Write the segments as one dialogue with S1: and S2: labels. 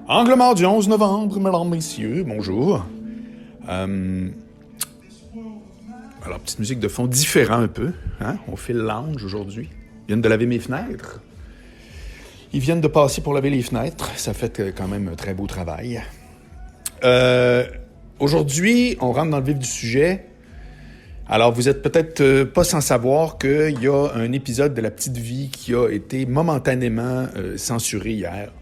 S1: Angle mort du 11 novembre, mesdames, messieurs, bonjour. Alors, petite musique de fond différent un peu. Hein? On fait le lounge aujourd'hui. Ils viennent de laver mes fenêtres. Ils viennent de passer pour laver les fenêtres. Ça fait quand même un très beau travail. Aujourd'hui, on rentre dans le vif du sujet. Alors, vous êtes peut-être pas sans savoir qu'il y a un épisode de La Petite Vie qui a été momentanément censuré hier.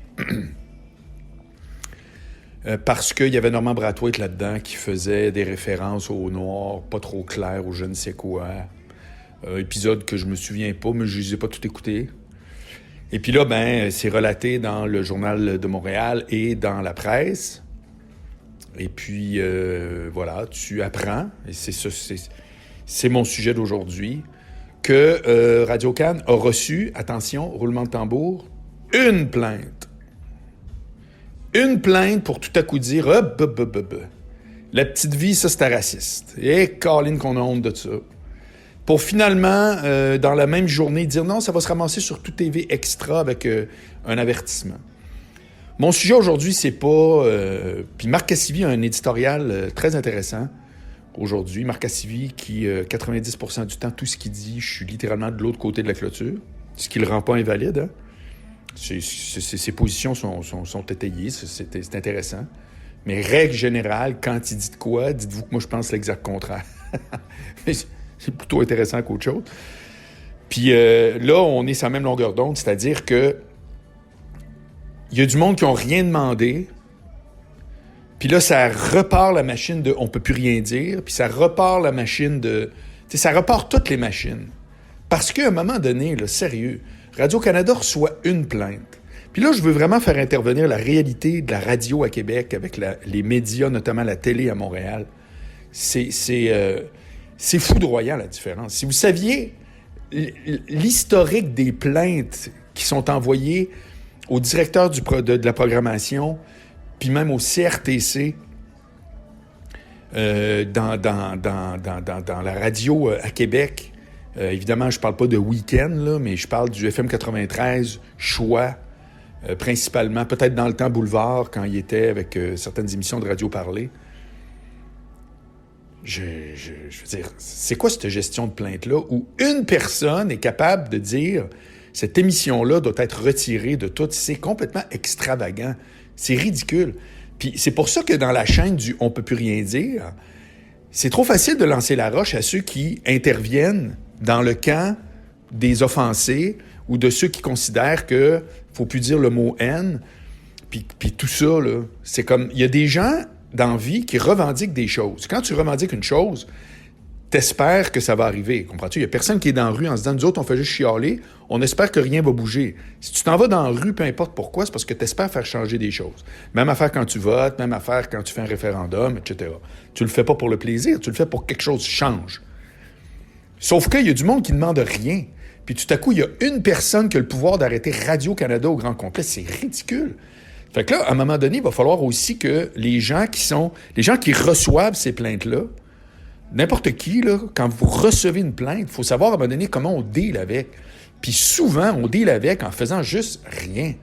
S1: Parce qu'il y avait Normand Brathwaite là-dedans qui faisait des références au noir, pas trop clair, ou je ne sais quoi. Épisode que je me souviens pas, mais je les ai pas tout écoutés. Et puis là, c'est relaté dans le Journal de Montréal et dans la presse. Et puis, voilà, tu apprends, et c'est mon sujet d'aujourd'hui, que Radio-Can a reçu, attention, roulement de tambour, une plainte. Une plainte pour tout à coup dire La Petite Vie, ça, c'était raciste. Et Colin qu'on a honte de ça. Pour finalement, dans la même journée, dire non, ça va se ramasser sur Tout TV Extra avec un avertissement. Mon sujet aujourd'hui, c'est pas... Puis Marc Cassivi a un éditorial très intéressant aujourd'hui. Marc Cassivi qui, 90% du temps, tout ce qu'il dit, je suis littéralement de l'autre côté de la clôture, ce qui le rend pas invalide, hein? Ses positions sont étayées, c'est intéressant. Mais règle générale, quand il dit de quoi, dites-vous que moi, je pense l'exact contraire. Mais c'est plutôt intéressant qu'autre chose. Puis là, on est sur la même longueur d'onde, c'est-à-dire que il y a du monde qui n'ont rien demandé, puis là, ça repart la machine de « on peut plus rien dire », puis ça repart la machine de... Tu sais, ça repart toutes les machines. Parce qu'à un moment donné, là, sérieux... Radio-Canada reçoit une plainte. Puis là, je veux vraiment faire intervenir la réalité de la radio à Québec avec les médias, notamment la télé à Montréal. C'est foudroyant, la différence. Si vous saviez l'historique des plaintes qui sont envoyées au directeur de la programmation, puis même au CRTC, dans la radio à Québec... évidemment, je parle pas de week-end, là, mais je parle du FM 93, Choix, principalement, peut-être dans le temps Boulevard, quand il était avec certaines émissions de radio parlée. Je veux dire, c'est quoi cette gestion de plainte-là où une personne est capable de dire « cette émission-là doit être retirée de tout », c'est complètement extravagant, c'est ridicule. Puis c'est pour ça que dans la chaîne du « on peut plus rien dire », c'est trop facile de lancer la roche à ceux qui interviennent dans le camp des offensés ou de ceux qui considèrent que faut plus dire le mot « haine ». Puis tout ça, là, c'est comme... Il y a des gens dans la vie qui revendiquent des choses. Quand tu revendiques une chose, t'espères que ça va arriver. Comprends-tu? Il y a personne qui est dans la rue en se disant « nous autres, on fait juste chialer, on espère que rien va bouger ». Si tu t'en vas dans la rue, peu importe pourquoi, c'est parce que t'espères faire changer des choses. Même affaire quand tu votes, même affaire quand tu fais un référendum, etc. Tu le fais pas pour le plaisir, tu le fais pour que quelque chose change. Sauf qu'il y a du monde qui ne demande rien. Puis tout à coup, il y a une personne qui a le pouvoir d'arrêter Radio-Canada au grand complet. C'est ridicule. Fait que là, à un moment donné, il va falloir aussi que les gens qui reçoivent ces plaintes-là, n'importe qui, là, quand vous recevez une plainte, il faut savoir à un moment donné comment on deal avec. Puis souvent, on deal avec en faisant juste rien.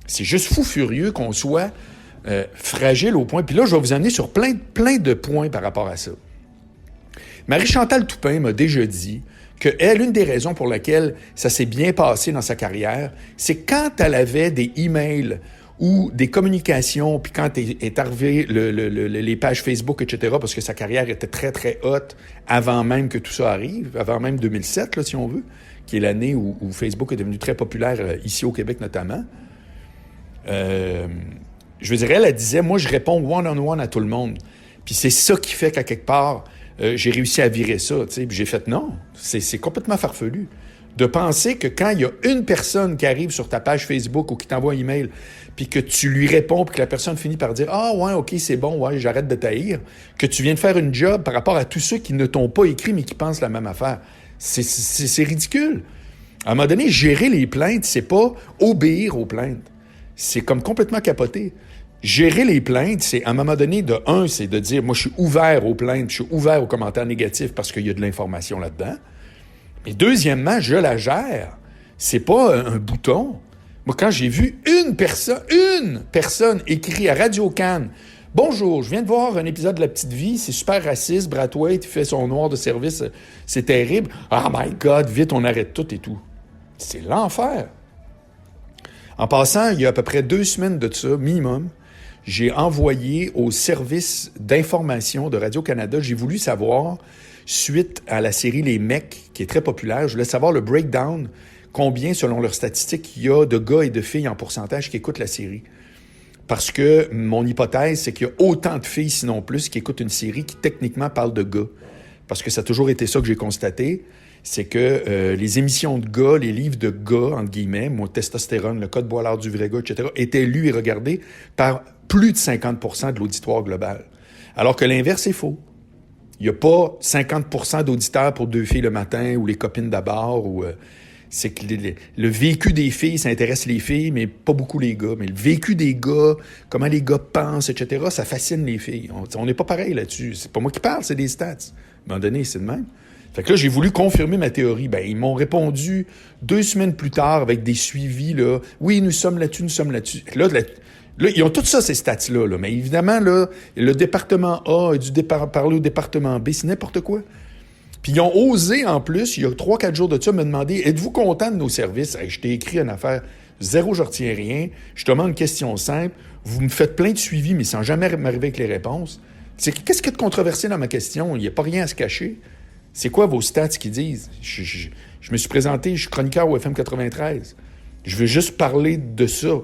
S1: C'est juste fou furieux qu'on soit fragile au point. Puis là, je vais vous amener sur plein de points par rapport à ça. Marie-Chantal Toupin m'a déjà dit qu'elle, une des raisons pour lesquelles ça s'est bien passé dans sa carrière, c'est quand elle avait des emails ou des communications, puis quand est arrivé les pages Facebook, etc., parce que sa carrière était très, très haute avant même que tout ça arrive, avant même 2007, là, si on veut, qui est l'année où Facebook est devenu très populaire ici au Québec notamment. Je veux dire, elle disait, moi, je réponds one-on-one à tout le monde. Puis c'est ça qui fait qu'à quelque part, j'ai réussi à virer ça, tu sais. Puis j'ai fait, non, c'est complètement farfelu. De penser que quand il y a une personne qui arrive sur ta page Facebook ou qui t'envoie un email, puis que tu lui réponds, puis que la personne finit par dire « Ah ouais, OK, c'est bon, ouais, j'arrête de t'haïr », que tu viens de faire une job par rapport à tous ceux qui ne t'ont pas écrit mais qui pensent la même affaire. C'est ridicule. À un moment donné, gérer les plaintes, c'est pas obéir aux plaintes. C'est comme complètement capoté. Gérer les plaintes, c'est à un moment donné, c'est de dire « Moi, je suis ouvert aux plaintes, je suis ouvert aux commentaires négatifs parce qu'il y a de l'information là-dedans. » Mais deuxièmement, je la gère. C'est pas un bouton. Moi, quand j'ai vu une personne écrire à Radio-Can, « Bonjour, je viens de voir un épisode de La Petite Vie, c'est super raciste, Brathwaite, il fait son noir de service, c'est terrible. Oh my God, vite, on arrête tout et tout. » C'est l'enfer. En passant, il y a à peu près 2 semaines de ça, minimum, j'ai envoyé au service d'information de Radio-Canada, j'ai voulu savoir, suite à la série Les Mecs, qui est très populaire, je voulais savoir le breakdown, combien, selon leurs statistiques, il y a de gars et de filles en pourcentage qui écoutent la série. Parce que mon hypothèse, c'est qu'il y a autant de filles, sinon plus, qui écoutent une série qui techniquement parle de gars. Parce que ça a toujours été ça que j'ai constaté, c'est que les émissions de gars, les livres de gars, entre guillemets, moi, Testostérone, Le Code Boilard du vrai gars, etc., étaient lus et regardés par plus de 50% de l'auditoire global. Alors que l'inverse est faux. Il n'y a pas 50% d'auditeurs pour 2 filles le matin ou les copines d'abord ou... c'est que le vécu des filles, ça intéresse les filles, mais pas beaucoup les gars. Mais le vécu des gars, comment les gars pensent, etc., ça fascine les filles. On n'est pas pareil là-dessus. C'est pas moi qui parle, c'est des stats. À un moment donné, c'est de même. Fait que là, j'ai voulu confirmer ma théorie. Ben, ils m'ont répondu 2 semaines plus tard avec des suivis, là. Oui, nous sommes là-dessus, nous sommes là-dessus. Là, ils ont tout ça, ces stats-là, là. Mais évidemment, là, le département A a dû parler au département B. C'est n'importe quoi. Puis ils ont osé, en plus, il y a 3-4 jours de ça, me demander « Êtes-vous content de nos services? » Hey, je t'ai écrit une affaire. Zéro, je retiens rien. Je te demande une question simple. Vous me faites plein de suivis, mais sans jamais m'arriver avec les réponses. Qu'est-ce qu'il y a de controversé dans ma question? Il n'y a pas rien à se cacher. C'est quoi vos stats qui disent? Je me suis présenté, je suis chroniqueur au FM 93. Je veux juste parler de ça.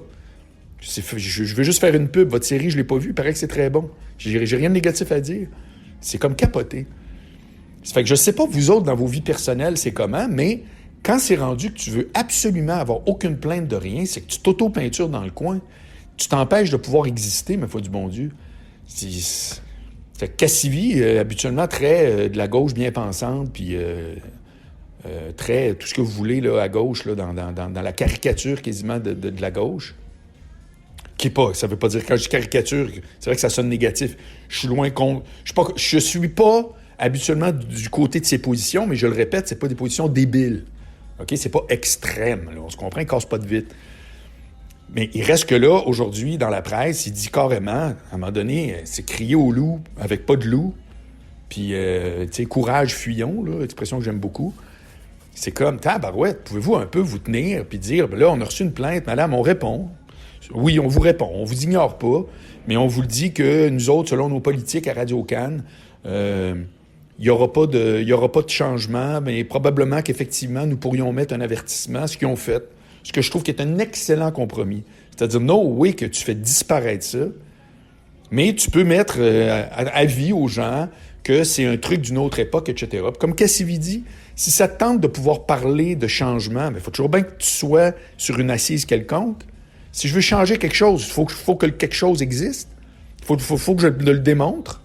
S1: Je veux juste faire une pub. Votre série, je ne l'ai pas vue. Il paraît que c'est très bon. J'ai rien de négatif à dire. C'est comme capoté. Ça fait que je sais pas, vous autres, dans vos vies personnelles, c'est comment, mais quand c'est rendu que tu veux absolument avoir aucune plainte de rien, c'est que tu t'auto-peintures dans le coin. Tu t'empêches de pouvoir exister, mais foi du bon Dieu. Fait que Cassivi, habituellement très de la gauche bien pensante, puis très tout ce que vous voulez là, à gauche, là, dans la caricature quasiment de la gauche. Qui est pas, ça veut pas dire, quand je dis caricature, c'est vrai que ça sonne négatif. Je suis loin contre... Je suis pas habituellement du côté de ses positions, mais je le répète, c'est pas des positions débiles. OK? C'est pas extrême. Là. On se comprend, il casse pas de vite. Mais il reste que là, aujourd'hui, dans la presse, il dit carrément, à un moment donné, c'est crier au loup avec pas de loup. Puis, tu sais, courage, fuyons, là, expression que j'aime beaucoup. C'est comme, tabarouette, pouvez-vous un peu vous tenir puis dire, ben là, on a reçu une plainte, madame, on répond. Oui, on vous répond, on vous ignore pas, mais on vous le dit que nous autres, selon nos politiques à Radio-Can, il n'y aura pas de changement, mais probablement qu'effectivement, nous pourrions mettre un avertissement, ce qu'ils ont fait, ce que je trouve qui est un excellent compromis. C'est-à-dire, oui, que tu fais disparaître ça, mais tu peux mettre avis aux gens que c'est un truc d'une autre époque, etc. Puis comme Cassivi dit, si ça te tente de pouvoir parler de changement, il faut toujours bien que tu sois sur une assise quelconque. Si je veux changer quelque chose, il faut que quelque chose existe. Il faut que je le démontre.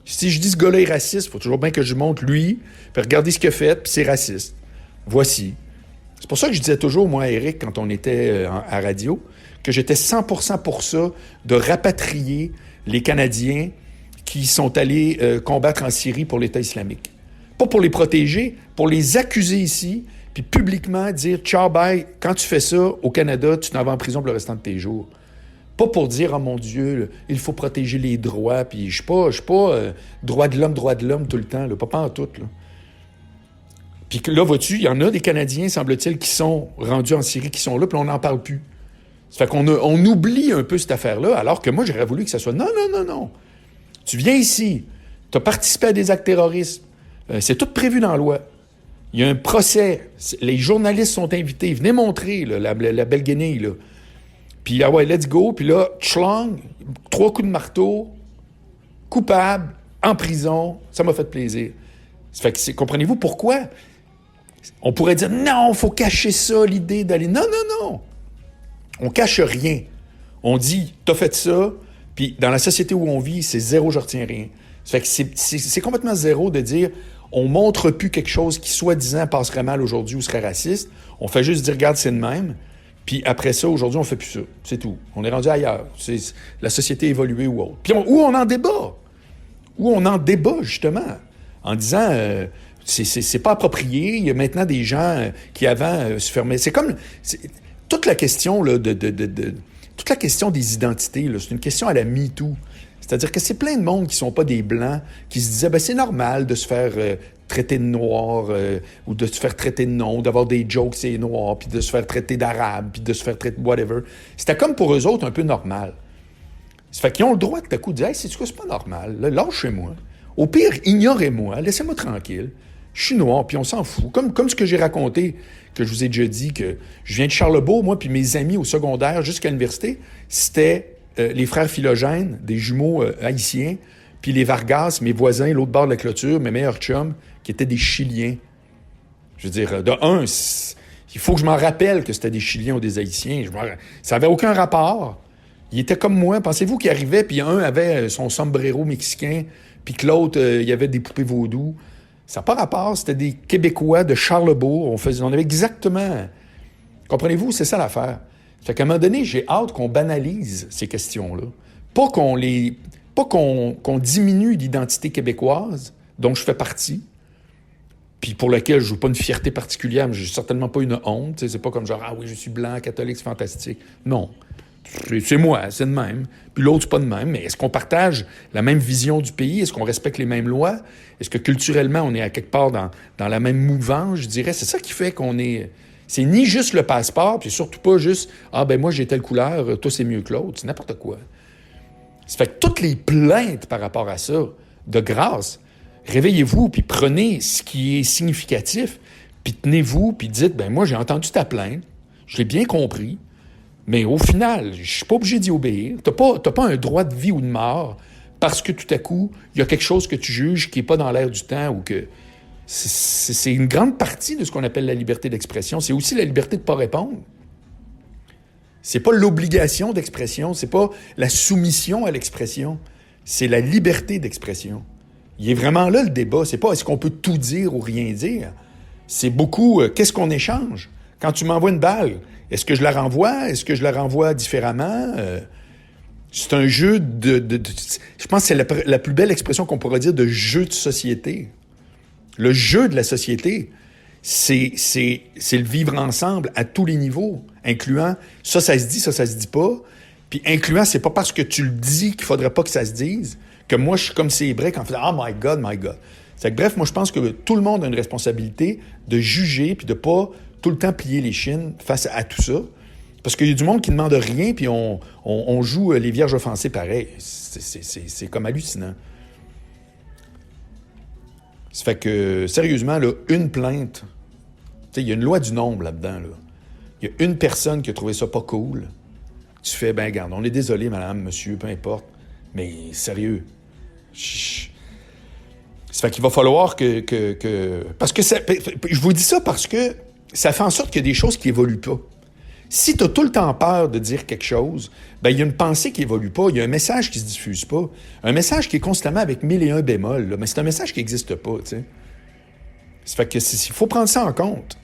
S1: Si je dis ce gars-là est raciste, il faut toujours bien que je montre lui, puis regardez ce qu'il a fait, puis c'est raciste. Voici. C'est pour ça que je disais toujours, moi, à Eric, quand on était à radio, que j'étais 100% pour ça, de rapatrier les Canadiens qui sont allés combattre en Syrie pour l'État islamique. Pas pour les protéger, pour les accuser ici, puis publiquement dire « Ciao, bye, quand tu fais ça, au Canada, tu t'en vas en prison pour le restant de tes jours. » Pas pour dire « Oh mon Dieu, là, il faut protéger les droits, puis je suis pas droit de l'homme tout le temps, là, pas en tout. Là. » Puis là, vois-tu, il y en a des Canadiens, semble-t-il, qui sont rendus en Syrie, qui sont là, puis on n'en parle plus. Ça fait qu'on oublie un peu cette affaire-là, alors que moi, j'aurais voulu que ça soit « Non. Tu viens ici, tu as participé à des actes terroristes, c'est tout prévu dans la loi. Il y a un procès, les journalistes sont invités, venez montrer là, la belle guenille, là. Puis, ah ouais, let's go. Puis là, tchlang, 3 coups de marteau, coupable, en prison. Ça m'a fait plaisir. Ça fait que, comprenez-vous pourquoi? On pourrait dire, non, il faut cacher ça, l'idée d'aller... Non. On cache rien. On dit, t'as fait ça, puis dans la société où on vit, c'est zéro, je retiens rien. Ça fait que c'est complètement zéro de dire, on montre plus quelque chose qui, soi-disant, passerait mal aujourd'hui ou serait raciste. On fait juste dire, regarde, c'est de même. Puis après ça, aujourd'hui, on fait plus ça. C'est tout. On est rendu ailleurs. La société a évolué ou autre. Puis où on en débat. Où on en débat, justement. En disant, C'est pas approprié. Il y a maintenant des gens qui avant se fermaient. C'est comme toute la question là, toute la question des identités. Là, c'est une question à la MeToo. C'est-à-dire que c'est plein de monde qui sont pas des Blancs, qui se disaient, ben c'est normal de se faire traiter de noir ou de se faire traiter de non, d'avoir des jokes c'est noir, puis de se faire traiter d'arabe, puis de se faire traiter de whatever. C'était comme pour eux autres un peu normal. Ça fait qu'ils ont le droit tout à coup de dire, hey, c'est quoi, c'est pas normal, là, lâchez-moi. Au pire, ignorez-moi, laissez-moi tranquille. Je suis noir, puis on s'en fout. Comme ce que j'ai raconté, que je vous ai déjà dit, que je viens de Charlebourg, moi, puis mes amis au secondaire jusqu'à l'université, c'était les frères Philogène, des jumeaux haïtiens, puis les Vargas, mes voisins, l'autre bord de la clôture, mes meilleurs chums, qui étaient des Chiliens. Je veux dire, de un, il faut que je m'en rappelle que c'était des Chiliens ou des Haïtiens. Ça n'avait aucun rapport. Ils étaient comme moi. Pensez-vous qu'ils arrivaient, puis un avait son sombrero mexicain, puis que l'autre, il y avait des poupées vaudou. Ça n'a pas rapport. C'était des Québécois de Charlebourg. On avait exactement... Comprenez-vous? C'est ça l'affaire. Fait qu'à un moment donné, j'ai hâte qu'on banalise ces questions-là. Pas qu'on diminue l'identité québécoise, dont je fais partie, puis pour laquelle je n'ai pas une fierté particulière, mais je n'ai certainement pas une honte. T'sais, c'est pas comme genre, ah oui, je suis blanc, catholique, c'est fantastique. Non. C'est moi, c'est de même. Puis l'autre, c'est pas de même. Mais est-ce qu'on partage la même vision du pays? Est-ce qu'on respecte les mêmes lois? Est-ce que culturellement, on est à quelque part dans la même mouvance? Je dirais, c'est ça qui fait qu'on est... C'est ni juste le passeport, puis surtout pas juste « Ah, ben moi, j'ai telle couleur, toi, c'est mieux que l'autre. » C'est n'importe quoi. Ça fait que toutes les plaintes par rapport à ça, de grâce, réveillez-vous, puis prenez ce qui est significatif, puis tenez-vous, puis dites « Ben moi, j'ai entendu ta plainte, je l'ai bien compris, mais au final, je suis pas obligé d'y obéir. T'as pas un droit de vie ou de mort parce que tout à coup, il y a quelque chose que tu juges qui est pas dans l'air du temps ou que... C'est une grande partie de ce qu'on appelle la liberté d'expression. C'est aussi la liberté de ne pas répondre. C'est pas l'obligation d'expression, c'est pas la soumission à l'expression, c'est la liberté d'expression. Il est vraiment là le débat. C'est pas est-ce qu'on peut tout dire ou rien dire. C'est beaucoup qu'est-ce qu'on échange. Quand tu m'envoies une balle, est-ce que je la renvoie? Est-ce que je la renvoie différemment? C'est un jeu je pense que c'est la plus belle expression qu'on pourrait dire de jeu de société. Le jeu de la société, c'est le vivre ensemble à tous les niveaux, incluant ça se dit, ça se dit pas. Puis incluant, c'est pas parce que tu le dis qu'il faudrait pas que ça se dise que moi, je suis comme ces breaks en faisant « Oh my God, my God ». C'est que, bref, moi, je pense que tout le monde a une responsabilité de juger puis de pas tout le temps plier les chines face à tout ça. Parce qu'il y a du monde qui ne demande rien puis on joue les vierges offensées pareil. C'est comme hallucinant. Ça fait que, sérieusement, là, une plainte, il y a une loi du nombre là-dedans. Là. Il y a une personne qui a trouvé ça pas cool. Tu fais, ben regarde, on est désolé, madame, monsieur, peu importe, mais sérieux. Ça fait qu'il va falloir que parce que je vous dis ça parce que ça fait en sorte qu'il y a des choses qui évoluent pas. Si tu as tout le temps peur de dire quelque chose, ben il y a une pensée qui évolue pas, il y a un message qui se diffuse pas, un message qui est constamment avec 1001 bémols, là, mais c'est un message qui n'existe pas, tu sais. Ça fait que il faut prendre ça en compte.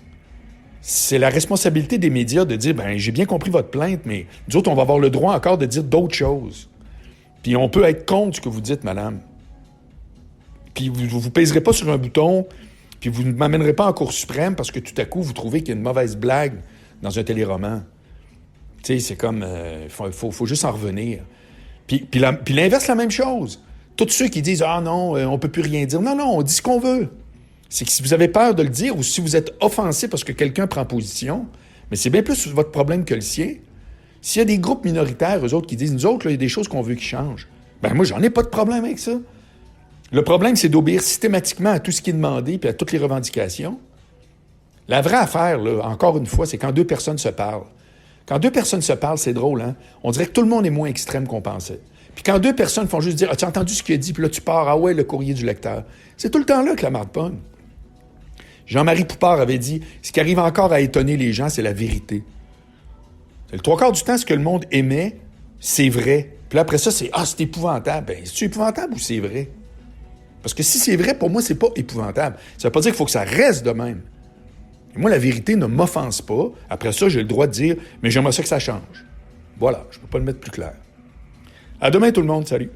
S1: C'est la responsabilité des médias de dire, ben j'ai bien compris votre plainte, mais nous autres, on va avoir le droit encore de dire d'autres choses. Puis on peut être contre ce que vous dites, madame. Puis vous pèserez pas sur un bouton, puis vous ne m'amènerez pas en Cour suprême parce que tout à coup, vous trouvez qu'il y a une mauvaise blague dans un téléroman. Tu sais, c'est comme... faut juste en revenir. Puis l'inverse, la même chose. Tous ceux qui disent « Ah non, on peut plus rien dire ». Non, on dit ce qu'on veut. C'est que si vous avez peur de le dire ou si vous êtes offensé parce que quelqu'un prend position, mais c'est bien plus votre problème que le sien. S'il y a des groupes minoritaires, eux autres, qui disent « Nous autres, là, il y a des choses qu'on veut qui changent », ben moi, j'en ai pas de problème avec ça. Le problème, c'est d'obéir systématiquement à tout ce qui est demandé puis à toutes les revendications. La vraie affaire, là, encore une fois, c'est quand deux personnes se parlent. Quand deux personnes se parlent, c'est drôle, hein? On dirait que tout le monde est moins extrême qu'on pensait. Puis quand deux personnes font juste dire « As-tu entendu ce qu'il a dit? » Puis là, tu pars « Ah ouais, le courrier du lecteur. » C'est tout le temps là que la marde pogne. Jean-Marie Poupard avait dit « Ce qui arrive encore à étonner les gens, c'est la vérité. » C'est le trois quarts du temps, ce que le monde aimait, c'est vrai. Puis là, après ça, c'est « Ah, c'est épouvantable. » Ben, c'est-tu épouvantable ou c'est vrai? Parce que si c'est vrai, pour moi, c'est pas épouvantable. Ça veut pas dire qu'il faut que ça reste de même. Et moi, la vérité ne m'offense pas. Après ça, j'ai le droit de dire « Mais j'aimerais ça que ça change. » Voilà, je peux pas le mettre plus clair. À demain, tout le monde. Salut.